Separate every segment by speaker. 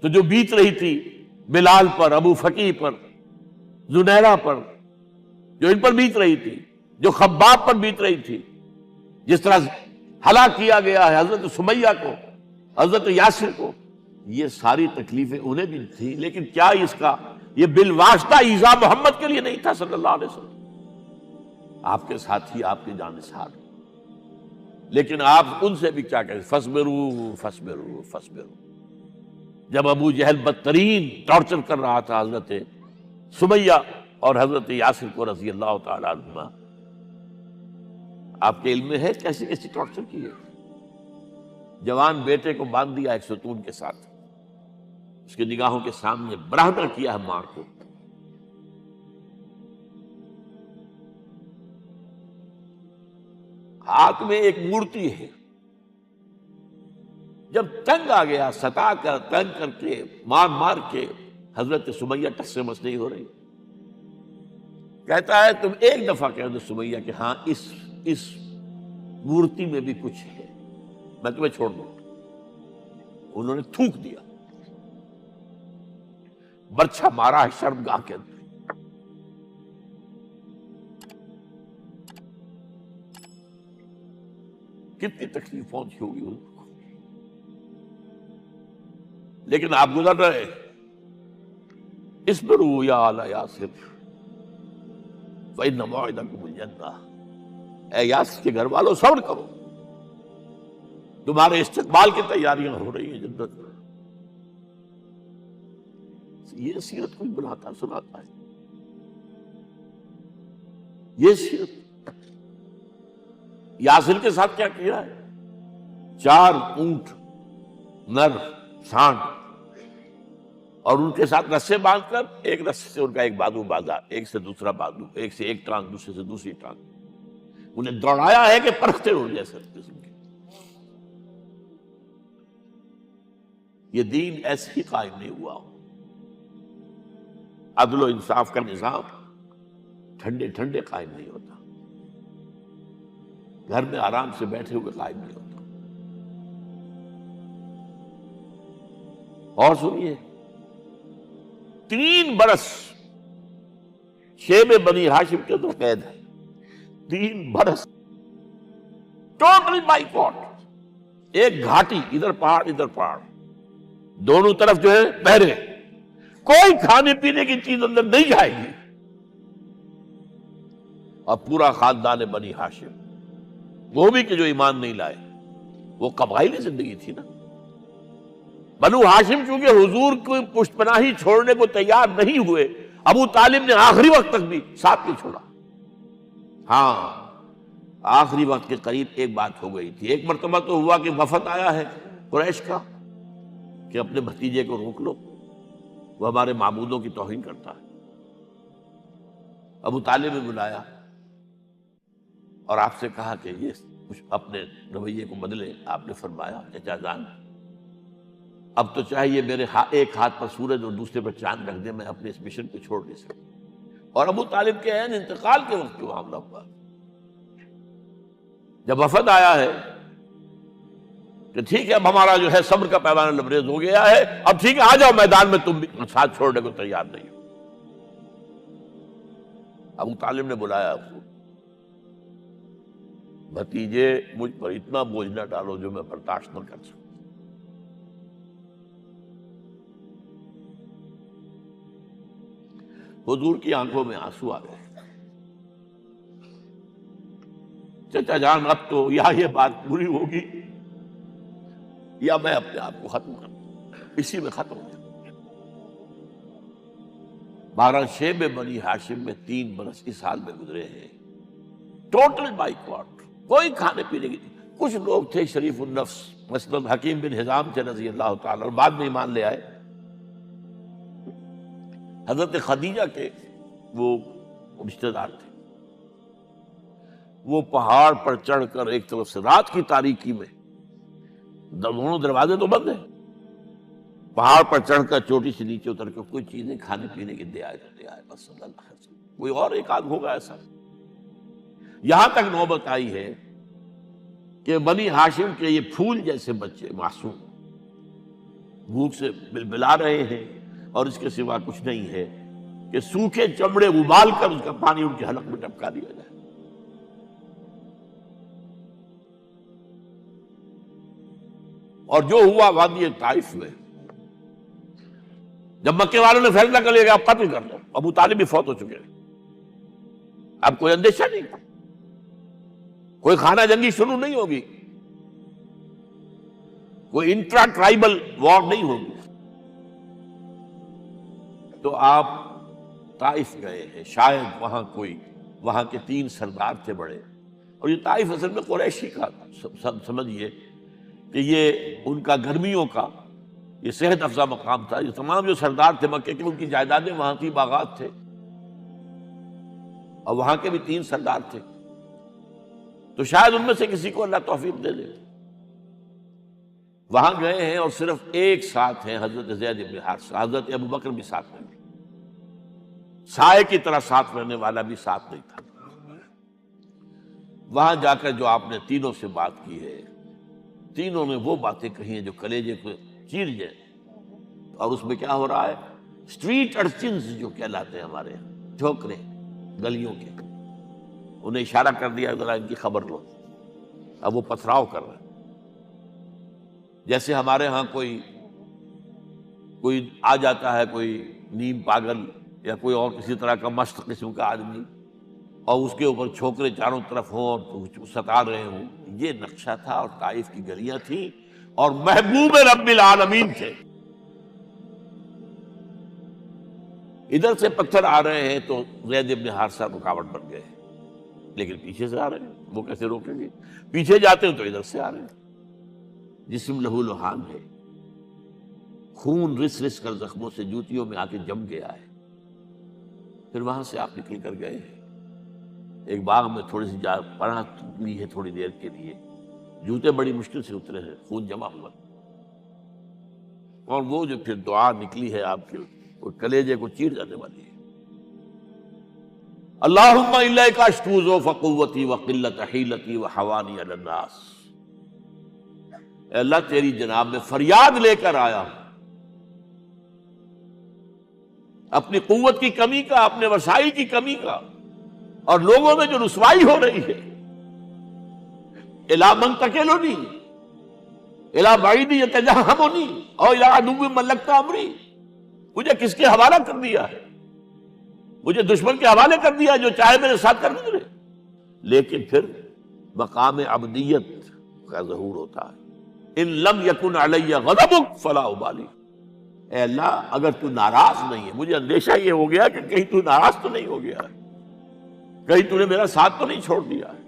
Speaker 1: تو جو بیت رہی تھی بلال پر، ابو فقیہ پر، زنیرہ پر، جو ان پر بیت رہی تھی، جو خباب پر بیت رہی تھی، جس طرح ہلاک کیا گیا ہے حضرت سمیہ کو، حضرت یاسر کو، یہ ساری تکلیفیں انہیں بھی تھی، لیکن کیا اس کا یہ بالواسطہ ایذا محمد کے لیے نہیں تھا صلی اللہ علیہ وسلم، آپ کے ساتھی، آپ کے جانثار، لیکن آپ ان سے بھی کیا کہیں، فصبروا فصبروا فصبروا۔ جب ابو جہل بدترین ٹارچر کر رہا تھا حضرت سمیہ اور حضرت یاسر کو رضی اللہ تعالی عنہما، آپ کے علم میں ہے کیسی کیسی ٹارچر کی ہے؟ جوان بیٹے کو باندھ دیا ایک ستون کے ساتھ، اس کی نگاہوں کے سامنے برہنہ کیا ہے ماں کو، ہاتھ میں ایک مورتی ہے، جب تنگ آ گیا، ستا کر تنگ کر کے مار مار کے حضرت سمیہ ٹس سے مس نہیں ہو رہی، کہتا ہے تم ایک دفعہ کہہ دو سمیہ کہ ہاں اس مورتی میں بھی کچھ ہے، میں تمہیں چھوڑ دوں۔ انہوں نے تھوک دیا، برچھا مارا ہے شرمگاہ کے اندر، کتنی تکلیف پہنچی ہوگی ان کو، لیکن آپ گزر رہے، اصبروا یا آل یاسر فإن موعدکم الجنہ، اے یاسر کے گھر والوں صبر کرو، تمہارے استقبال کی تیاریاں ہو رہی ہیں جنت میں۔ یہ سیرت کوئی بناتا سناتا ہے، یہ سیرت۔ یاسر کے ساتھ کیا کیا ہے؟ 4 اونٹ نر سانڈ، اور ان کے ساتھ رسے باندھ کر، ایک رسے سے ان کا ایک بازو باندھا، ایک سے دوسرا بازو، ایک سے ایک ٹانگ، دوسرے سے دوسری ٹانگ، انہیں دوڑایا ہے کہ پرکھتے ہو جیسے قسم کے۔ یہ دین ایسے ہی قائم نہیں ہوا، عدل و انصاف کا نظام ٹھنڈے ٹھنڈے قائم نہیں ہوتا، گھر میں آرام سے بیٹھے ہوئے قائم نہیں ہوتا۔ اور سنیے، 3 برس شیب بنی ہاشم کے اندر قید ہے، 3 برس ٹوٹل بائیکاٹ، ایک گھاٹی، ادھر پہاڑ ادھر پہاڑ، دونوں طرف جو ہے پہرے، کوئی کھانے پینے کی چیز اندر نہیں جائے گی، اور پورا خاندان بنی ہاشم، وہ بھی کہ جو ایمان نہیں لائے، وہ قبائلی زندگی تھی نا۔ بنو ہاشم چونکہ حضور کو پشت پناہی چھوڑنے کو تیار نہیں ہوئے، ابو طالب نے آخری وقت تک بھی ساتھ نہیں چھوڑا۔ ہاں، آخری وقت کے قریب ایک بات ہو گئی تھی، ایک مرتبہ تو ہوا کہ وفد آیا ہے قریش کا کہ اپنے بھتیجے کو روک لو، وہ ہمارے معبودوں کی توہین کرتا ہے۔ ابو طالب نے بلایا اور آپ سے کہا کہ یہ کچھ اپنے رویے کو بدلے۔ آپ نے فرمایا چچا جان، اب تو چاہیے میرے ایک ہاتھ پر سورج اور دوسرے پر چاند رکھ دے، میں اپنے اس مشن کو چھوڑ نہیں سکتا۔ اور ابو طالب کے عین انتقال کے وقت جو معاملہ ہوا، جب وفد آیا ہے کہ ٹھیک ہے اب ہمارا جو ہے صبر کا پیمانہ لبریز ہو گیا ہے، اب ٹھیک ہے آ جاؤ میدان میں، تم بھی ساتھ چھوڑنے کو تیار نہیں ہو۔ ابو طالب نے بلایا اس کو، بھتیجے مجھ پر اتنا بوجھ نہ ڈالو جو میں برداشت نہ کر سکوں۔ حضور کی آنکھوں میں آنسو آ گئے۔ چچا جان، اب تو یا یہ بات پوری ہوگی یا میں اپنے آپ کو ختم کر دوں، اسی میں ختم ہو جائے۔ 12 شیب بنی ہاشم میں 3 برس اس حال میں گزرے ہیں، ٹوٹل بائیکاٹ، کوئی کھانے پینے کی۔ کچھ لوگ تھے شریف النفس، مثلا حکیم بن حزام تھے رضی اللہ تعالی، اور بعد میں ایمان لے آئے۔ حضرت خدیجہ کے وہ رشتہ دار تھے، وہ پہاڑ پر چڑھ کر ایک طرف سے رات کی تاریکی میں، دونوں دروازے تو بند ہیں، پہاڑ پر چڑھ کر چوٹی سے نیچے اتر کر کوئی چیزیں کھانے پینے کی دے آئے بس صلی اللہ علیہ وسلم۔ کوئی اور ایک آدھ ہوگا ایسا۔ یہاں تک نوبت آئی ہے کہ بنی ہاشم کے یہ پھول جیسے بچے معصوم، بھوک سے بلبلا رہے ہیں، اور اس کے سوا کچھ نہیں ہے کہ سوکھے چمڑے ابال کر اس کا پانی ان کے حلق میں ٹپکا دیا جائے۔ اور جو ہوا وادی طائف میں، جب مکے والوں نے فیصلہ کر لیا کہ آپ قتل کر دو، ابو طالب بھی فوت ہو چکے ہیں، اب کوئی اندیشہ نہیں، کوئی خانہ جنگی شروع نہیں ہوگی، کوئی انٹرا ٹرائبل وار نہیں ہوگی، تو آپ طائف گئے ہیں۔ شاید وہاں کے 3 سردار تھے بڑے، اور یہ طائف اصل میں قریشی کا سمجھیے کہ یہ ان کا گرمیوں کا یہ صحت افزا مقام تھا۔ یہ تمام جو سردار تھے مکے کے، ان کی جائیدادیں وہاں تھی، باغات تھے، اور وہاں کے بھی 3 سردار تھے، تو شاید ان میں سے کسی کو اللہ توفیق دے دے۔ وہاں گئے ہیں اور صرف ایک ساتھ ہیں، حضرت زید بن حارثہ، حضرت ابو بکر بھی ساتھ نہیں، سائے کی طرح ساتھ رہنے والا بھی ساتھ نہیں تھا۔ وہاں جا کر جو آپ نے تینوں سے بات کی ہے، تینوں نے وہ باتیں کہی ہیں جو کلیجے کو چیر جائیں، اور اس میں کیا ہو رہا ہے؟ اسٹریٹ ارچنز جو کہلاتے ہیں ہمارے یہاں، ٹھوکرے گلیوں کے، انہیں اشارہ کر دیا ذرا ان کی خبر لو، اب وہ پتھراؤ کر رہے ہیں۔ جیسے ہمارے ہاں کوئی آ جاتا ہے، کوئی نیم پاگل یا کوئی اور کسی طرح کا مست قسم کا آدمی، اور اس کے اوپر چھوکرے چاروں طرف ہوں اور ستا رہے ہوں، یہ نقشہ تھا، اور طائف کی گلیاں تھیں، اور محبوب رب العالمین تھے۔ ادھر سے پتھر آ رہے ہیں تو زید بن حارثہ رکاوٹ بن گئے، لیکن پیچھے سے آ رہے ہیں، وہ کیسے روکیں گے؟ پیچھے جاتے ہیں تو ادھر سے آ رہے ہیں۔ جسم لہو لہان ہے، خون رس رس کر زخموں سے جوتیوں میں آ کے جم گیا ہے۔ پھر وہاں سے آپ نکل کر گئے ہیں، ایک باغ میں تھوڑی سی پناہ لی ہے تھوڑی دیر کے لیے، جوتے بڑی مشکل سے اترے ہیں، خون جمع ہوا، اور وہ جو پھر دعا نکلی ہے آپ کے، وہ کلیجے کو چیر جانے والی ہے۔ اللہم الیک اشکو ضعف قوتی وقلت حیلتی وحوانی علی الناس، اے اللہ تیری جناب میں فریاد لے کر آیا ہوں اپنی قوت کی کمی کا، اپنے وسائل کی کمی کا، اور لوگوں میں جو رسوائی ہو رہی ہے۔ الی من تکلنی الی بعید یتجہمنی او الی عدو ملکت امری، مجھے کس کے حوالہ کر دیا ہے؟ مجھے دشمن کے حوالے کر دیا، جو چاہے میرے ساتھ کر گزرے۔ لیکن پھر مقام عبدیت کا ظہور ہوتا ہے، ان لم یکن علی غضبک فلا ابالی، اے اللہ اگر تو ناراض نہیں ہے، مجھے اندیشہ یہ ہو گیا کہ کہیں تو ناراض تو نہیں ہو گیا ہے، کہیں تو نے میرا ساتھ تو نہیں چھوڑ دیا ہے۔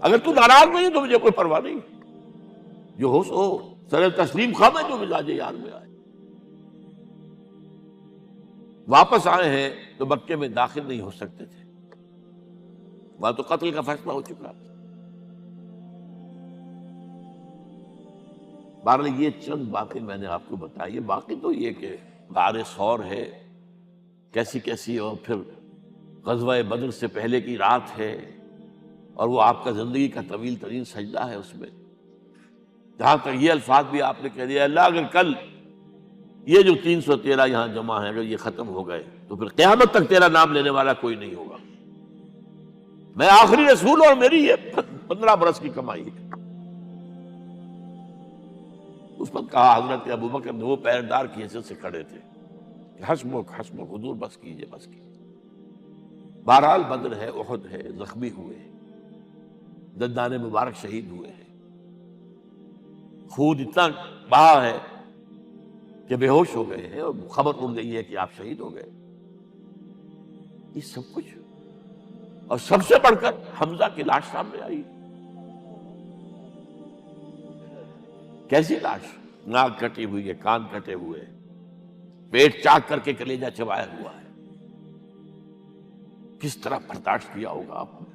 Speaker 1: اگر تو ناراض نہیں ہے تو مجھے کوئی پرواہ نہیں، جو ہو سو سر تسلیم خم ہے، جو مزاج یار میں آئے۔ واپس آئے ہیں تو مکے میں داخل نہیں ہو سکتے تھے، وہاں تو قتل کا فیصلہ ہو چکا۔ بہرحال یہ چند باتیں میں نے آپ کو بتائی، باقی تو یہ کہ غار ثور ہے کیسی کیسی، اور پھر غزوہ بدر سے پہلے کی رات ہے، اور وہ آپ کا زندگی کا طویل ترین سجدہ ہے۔ اس میں جہاں تک یہ الفاظ بھی آپ نے کہہ دیا، اللہ اگر کل یہ جو 313 یہاں جمع ہیں اگر یہ ختم ہو گئے تو پھر قیامت تک تیرا نام لینے والا کوئی نہیں ہوگا، میں آخری رسول اور میری یہ 15 برس کی کمائی ہے۔ اس وقت کہا حضرت ابو بکر نے، وہ پہرےدار کی حیثیت سے کھڑے تھے، کہ حسبک حسبک حضور بس کیجئے بس کیجئے۔ بہرحال بدر ہے، احد ہے، زخمی ہوئے ہیں، دندان مبارک شہید ہوئے ہیں، خون اتنا بہا ہے کہ بے ہوش ہو گئے ہیں، اور خبر اڑ گئی ہے کہ آپ شہید ہو گئے۔ یہ سب کچھ، اور سب سے بڑھ کر حمزہ کی لاش سامنے آئی۔ کیسی لاش؟ ناک کٹی ہوئی ہے، کان کٹے ہوئے، پیٹ چاک کر کے کلیجہ چبایا ہوا ہے۔ کس طرح برداشت کیا ہوگا آپ نے؟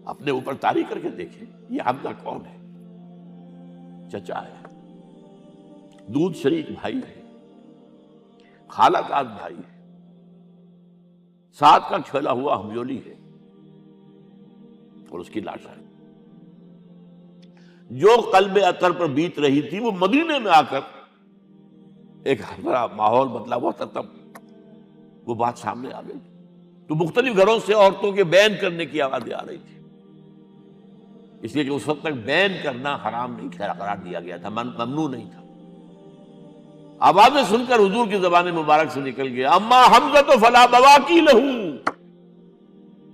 Speaker 1: اپنے اوپر طاری کر کے دیکھیں، یہ حمزہ کون ہے؟ چچا ہے، دودھ شریک بھائی ہے، خالہ کا بھائی ہے، ساتھ کا کھیلا ہوا ہمجولی ہے، اور اس کی لاش ہے۔ جو قلب اطہر پر بیت رہی تھی وہ مدینے میں آ کر ایک بڑا ماحول بدلا ہوا تھا، تب وہ بات سامنے آ گئی تو مختلف گھروں سے عورتوں کے بین کرنے کی آوازیں آ رہی تھی، اس لیے کہ اس وقت تک بین کرنا حرام نہیں قرار دیا گیا تھا، ممنوع نہیں تھا۔ آوازیں سن کر حضور کی زبان مبارک سے نکل گیا اما حمزہ تو فلا بواکی لہو،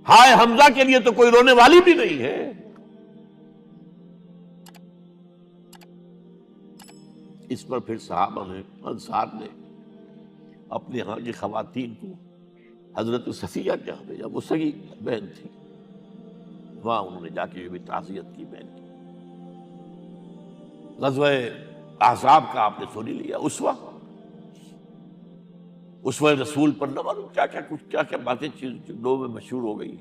Speaker 1: ہائے حمزہ کے لیے تو کوئی رونے والی بھی نہیں ہے۔ اس پر پھر صحابہ نے، انصار نے اپنے ہاں کی خواتین کو حضرت صفیہ کے یہاں بھیجا، وہ سگی بہن تھی، وہاں انہوں نے جا کے یہ بھی تعزیت کی بہن کی۔ غزوہ احزاب کا آپ نے سن ہی لیا، اسوہ رسول پر نہ معلوم کیا کیا باتیں لوگوں میں مشہور ہو گئی۔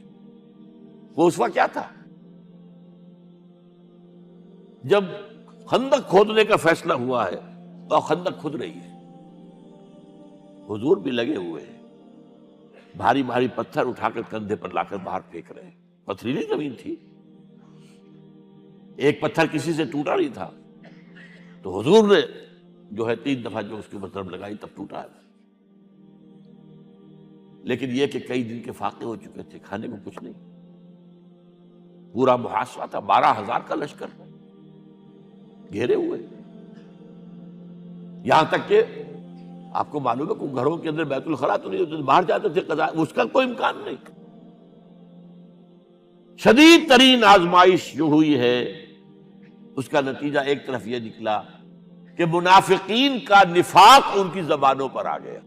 Speaker 1: وہ اسوہ کیا تھا؟ جب خندق کھودنے کا فیصلہ ہوا ہے تو خندق کھود رہی ہے، حضور بھی لگے ہوئے ہیں، بھاری بھاری پتھر اٹھا کر کندھے پر لا کر باہر پھینک رہے ہیں، پتھریلی زمین تھی، ایک پتھر کسی سے ٹوٹا نہیں تھا، تو حضور نے جو ہے 3 دفعہ جو اس کے مطلب لگائی تب ٹوٹا ہے۔ لیکن یہ کہ کئی دن کے فاقے ہو چکے تھے، کھانے کو کچھ نہیں، پورا محاصرہ تھا، 12,000 کا لشکر گھیرے ہوئے، یہاں تک کہ آپ کو معلوم ہے کہ گھروں کے اندر بیت الخلا تو نہیں ہوتے، باہر جاتے تھے قضاء، اس کا کوئی امکان نہیں۔ شدید ترین آزمائش جو ہوئی ہے اس کا نتیجہ ایک طرف یہ نکلا کہ منافقین کا نفاق ان کی زبانوں پر آ گیا۔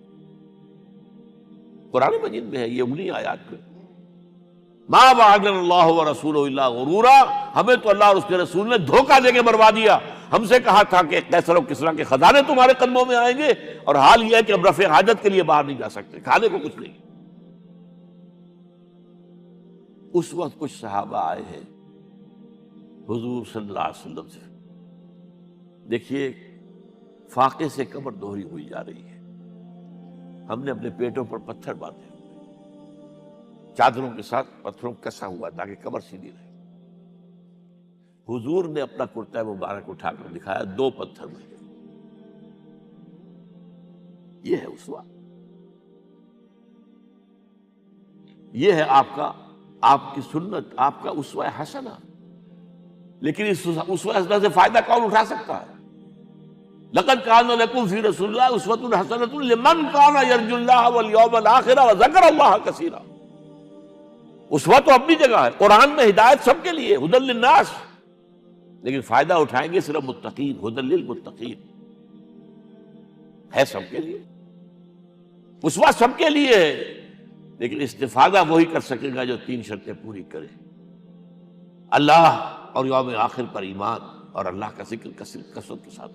Speaker 1: قرآن مجید میں ہے یہ انہی آیات میں، ما وعدنا اللہ ورسولہ الا غرورا، ہمیں تو اللہ اور اس کے رسول نے دھوکہ دے کے مروا دیا۔ ہم سے کہا تھا کہ قیصر و کسریٰ کے خزانے تمہارے قدموں میں آئیں گے، اور حال یہ ہے کہ اب رفع حاجت کے لیے باہر نہیں جا سکتے، کھانے کو کچھ نہیں۔ اس وقت کچھ صحابہ آئے ہیں حضور صلی اللہ علیہ وسلم سے، دیکھیے فاقے سے کمر دوہری ہوئی جا رہی ہے، ہم نے اپنے پیٹوں پر پتھر باندھے، چادروں کے ساتھ پتھروں کسا ہوا تاکہ کمر سیدھی رہے۔ حضور نے اپنا کرتا مبارک اٹھا کر دکھایا، 2 پتھر میں، یہ ہے اسوہ، یہ ہے آپ کی سنت، آپ کا اسوہ حسنہ۔ لیکن اس اسوہ حسنہ سے فائدہ کون اٹھا سکتا ہے؟ لقد کان لکم فی رسول اللہ اسوۃ حسنۃ لمن کان یرجو اللہ والیوم الآخر وذکر اللہ کثیرا۔ اسوہ تو اپنی جگہ ہے، قرآن میں ہدایت سب کے لیے، ھدی للناس، لیکن فائدہ اٹھائیں گے صرف متقین، ھدی للمتقین، ہے سب کے لیے، اسوہ سب کے لیے ہے، لیکن استفادہ وہی کر سکے گا جو 3 شرطیں پوری کرے: اللہ اور یوم آخر پر ایمان، اور اللہ کا ذکر کثرت کے ساتھ۔